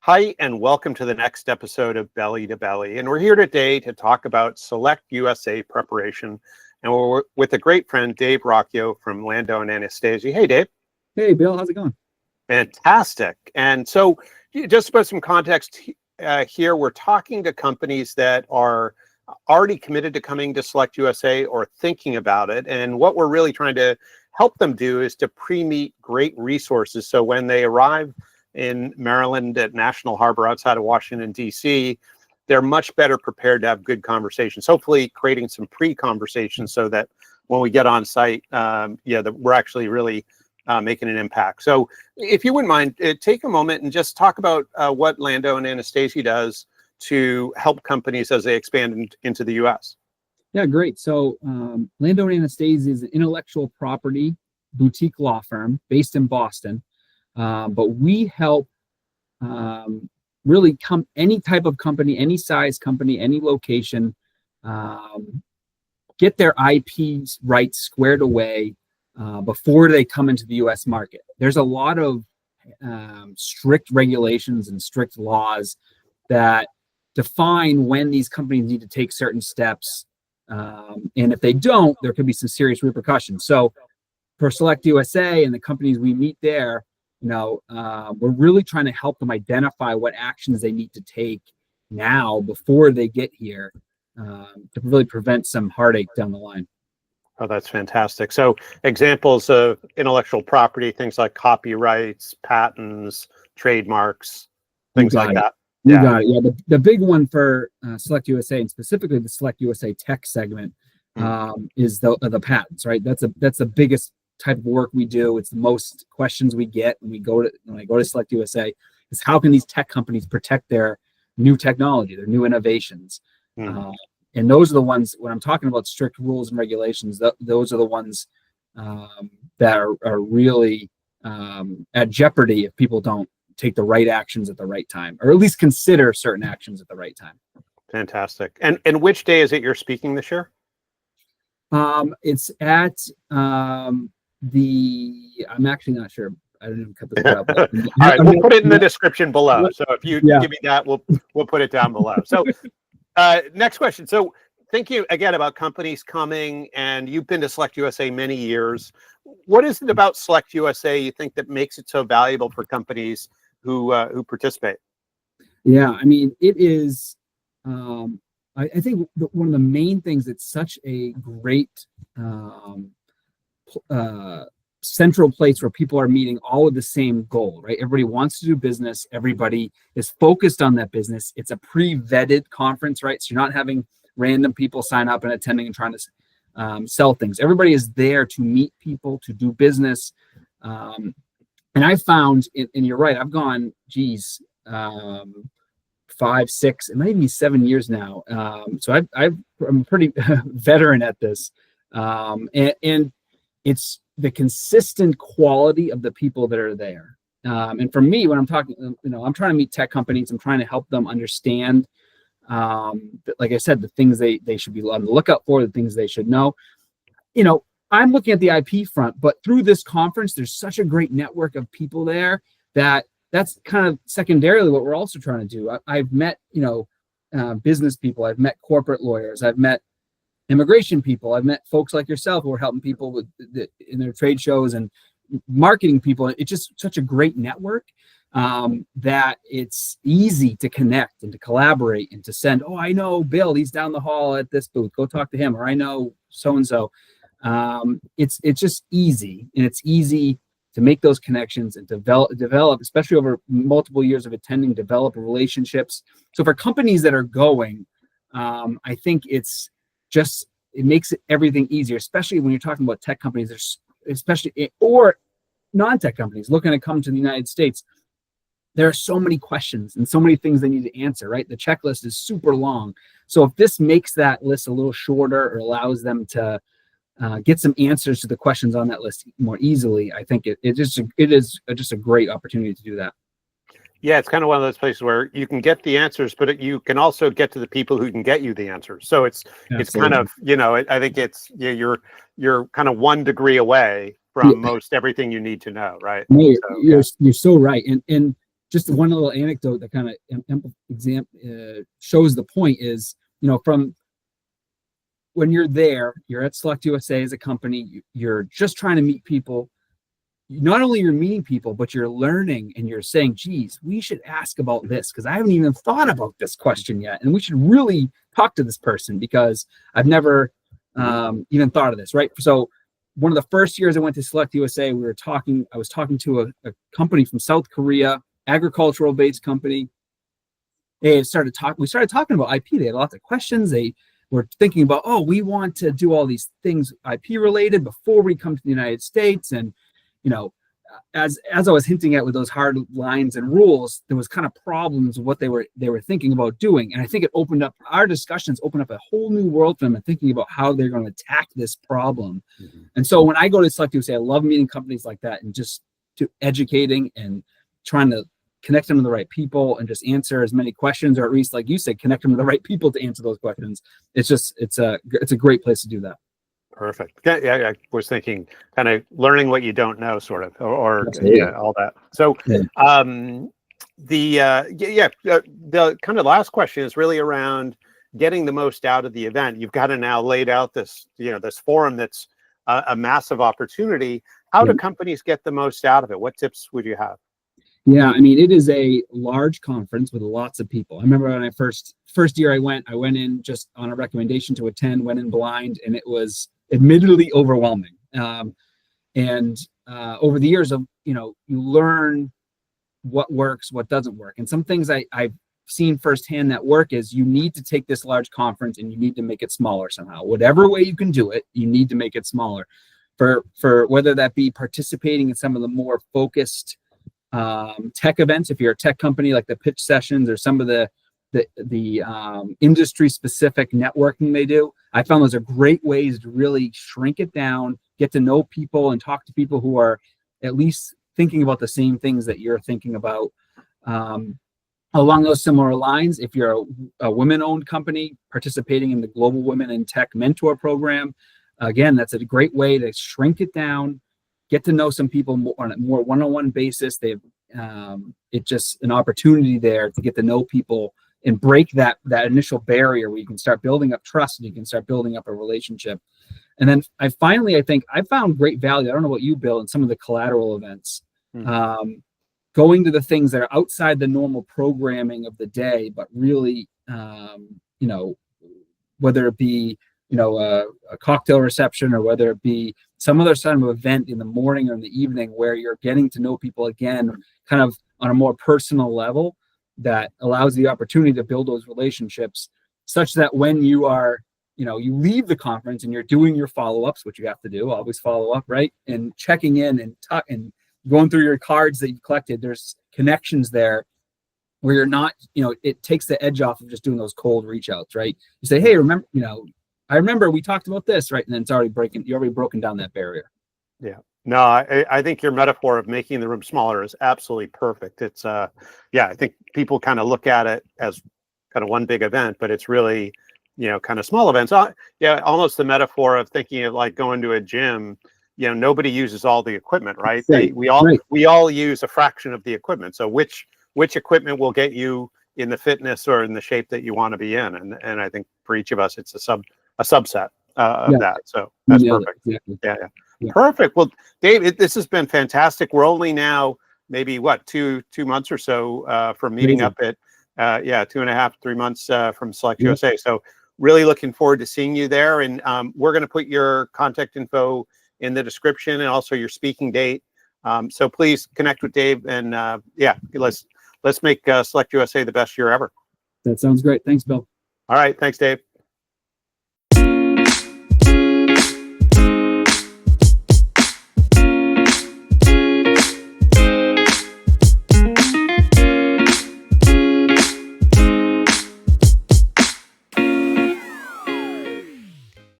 Hi, and welcome to the next episode of Belly to Belly. And we're here today to talk about SelectUSA preparation. And we're with a great friend, Dave Roccio from Lando and Anastasi. Hey, Dave. Hey, Bill. How's it going? Fantastic. And so just to put some context here, we're talking to companies that are already committed to coming to SelectUSA or thinking about it. And what we're really trying to help them do is to pre-meet great resources. So when they arrive in Maryland at National Harbor outside of Washington, D.C., they're much better prepared to have good conversations, hopefully creating some pre-conversations so that when we get on site, that we're actually really making an impact. So if you wouldn't mind, take a moment and just talk about what Lando and Anastasi does to help companies as they expand into the U.S. Yeah, great. So Lando and Anastasi is an intellectual property boutique law firm based in Boston. But we help really any type of company, any size company, any location, get their IP rights squared away before they come into the U.S. market. There's a lot of strict regulations and strict laws that define when these companies need to take certain steps. And if they don't, there could be some serious repercussions. So for SelectUSA and the companies we meet there, we're really trying to help them identify what actions they need to take now before they get here to really prevent some heartache down the line. Oh, that's fantastic. So examples of intellectual property, things like copyrights, patents, trademarks, things like that. You got it. Yeah, the big one for SelectUSA and specifically the SelectUSA tech segment is the patents, right? That's the biggest type of work we do. It's the most questions we get when I go to SelectUSA is how can these tech companies protect their new technology, their new innovations. And those are the ones, when I'm talking about strict rules and regulations, those are the ones that are really at jeopardy if people don't take the right actions at the right time, or at least consider certain actions at the right time. Fantastic. And which day is it you're speaking this year? It's at I'm actually not sure. I didn't even cut this out. All right, we'll put it in the description below. So if you give me that, we'll put it down below. So next question. So thinking again about companies coming, and you've been to SelectUSA many years. What is it about SelectUSA you think that makes it so valuable for companies who participate? Yeah, I mean, it is. I think one of the main things that's such a great central place where people are meeting all with the same goal, right? Everybody wants to do business. Everybody is focused on that business. It's a pre-vetted conference, right? So you're not having random people sign up and attending and trying to sell things. Everybody is there to meet people, to do business. And I found, and you're right, I've gone, 5, 6, it might be 7 years now. So I'm a pretty veteran at this. And it's the consistent quality of the people that are there. And for me, when I'm talking, I'm trying to meet tech companies. I'm trying to help them understand, like I said, the things they should be on the lookout for, the things they should know. I'm looking at the IP front, but through this conference, there's such a great network of people there that's kind of secondarily what we're also trying to do. I've met, business people. I've met corporate lawyers. I've met immigration people. I've met folks like yourself who are helping people in their trade shows and marketing people. It's just such a great network that it's easy to connect and to collaborate and to send, oh, I know Bill, he's down the hall at this booth. Go talk to him. Or I know so-and-so. It's just easy, and it's easy to make those connections and develop, especially over multiple years of attending, develop relationships. So for companies that are going, I think it makes everything easier, especially when you're talking about tech companies, or non-tech companies looking to come to the United States. There are so many questions and so many things they need to answer, right? The checklist is super long. So if this makes that list a little shorter or allows them to get some answers to the questions on that list more easily, I think it is just a great opportunity to do that. Yeah, it's kind of one of those places where you can get the answers, but you can also get to the people who can get you the answers. So it's kind of, I think it's you're kind of 1 degree away from most everything you need to know, right? No, you're so right. And just one little anecdote that kind of shows the point is, from when you're there, you're at SelectUSA as a company, you're just trying to meet people. Not only you're meeting people, but you're learning and you're saying, geez, we should ask about this because I haven't even thought about this question yet. And we should really talk to this person because I've never even thought of this, right? So one of the first years I went to SelectUSA, I was talking to a company from South Korea, agricultural-based company. We started talking about IP. They had lots of questions. They were thinking about, oh, we want to do all these things IP related before we come to the United States. And as I was hinting at with those hard lines and rules, there was kind of problems with what they were thinking about doing. And I think our discussions opened up a whole new world for them and thinking about how they're going to attack this problem. Mm-hmm. And so when I go to SelectUSA, I love meeting companies like that and just educating and trying to connect them to the right people and just answer as many questions, or at least, like you said, connect them to the right people to answer those questions. It's a great place to do that. Perfect. Yeah, I was thinking kind of learning what you don't know, sort of, or all that. So, the kind of last question is really around getting the most out of the event. You've got to now laid out this, this forum that's a massive opportunity. How do companies get the most out of it? What tips would you have? Yeah, I mean, it is a large conference with lots of people. I remember when I first year I went in just on a recommendation to attend, went in blind, and it was admittedly overwhelming. And over the years of, you learn what works, what doesn't work. And some things I've seen firsthand that work is you need to take this large conference and you need to make it smaller somehow. Whatever way you can do it, you need to make it smaller. For whether that be participating in some of the more focused tech events, if you're a tech company, like the pitch sessions or some of the industry specific networking they do, I found those are great ways to really shrink it down, get to know people and talk to people who are at least thinking about the same things that you're thinking about. Along those similar lines, if you're a women-owned company participating in the Global Women in Tech Mentor Program, again, that's a great way to shrink it down, get to know some people on a more one-on-one basis. It's just an opportunity there to get to know people and break that initial barrier where you can start building up trust and you can start building up a relationship. And then I think I found great value. I don't know what you, Bill, in some of the collateral events, going to the things that are outside the normal programming of the day, but really, whether it be, a cocktail reception or whether it be some other sort of event in the morning or in the evening where you're getting to know people again, kind of on a more personal level, that allows the opportunity to build those relationships such that when you are, you leave the conference and you're doing your follow-ups, which you have to do, always follow up, right? And checking in and going through your cards that you've collected, there's connections there where you're not, it takes the edge off of just doing those cold reach outs, right? You say, hey, I remember we talked about this, right? And then you're already broken down that barrier. Yeah. No, I think your metaphor of making the room smaller is absolutely perfect. It's I think people kind of look at it as kind of one big event, but it's really, kind of small events. Almost the metaphor of thinking of like going to a gym. Nobody uses all the equipment, right? We all use a fraction of the equipment. So which equipment will get you in the fitness or in the shape that you want to be in? And I think for each of us, it's a subset of that. So that's perfect. Exactly. Yeah. Perfect. Well, Dave, this has been fantastic. We're only now maybe 2 months or so from meeting up at 2.5, 3 months from SelectUSA. So really looking forward to seeing you there. And we're going to put your contact info in the description and also your speaking date. So please connect with Dave and let's make SelectUSA the best year ever. That sounds great. Thanks, Bill. All right. Thanks, Dave.